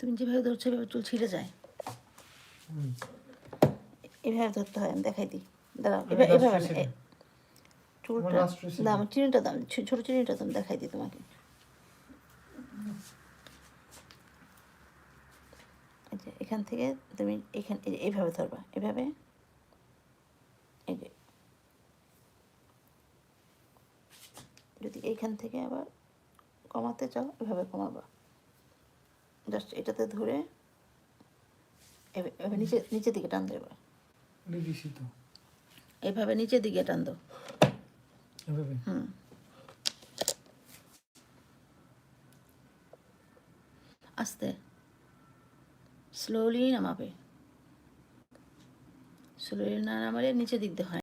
তুমি যেভাবে ধরছো এভাবে চুল ছিঁড়ে যায়। এভাবে ধরতে হয়, আমি দেখাই দিই, দাঁড়াও। এভাবে না, চুলটা দাম, চিনিটা দাম, ছোটো চিনিটা দাম, দেখাই দিই তোমাকে। এখান থেকে তুমি এখানে এইভাবে ধরবা, এভাবে, এই যে যদি এইখান থেকে আবার কমাতে চাও এভাবে কমাবা, জাস্ট এটাতে ধরে এভাবে নিচের দিকে টান দেবে, এভাবে নিচের দিকে টান দাও। আস্তে স্লোলি নামাবে, স্লোলি না নামালে নিচের দিক দিয়ে হয়।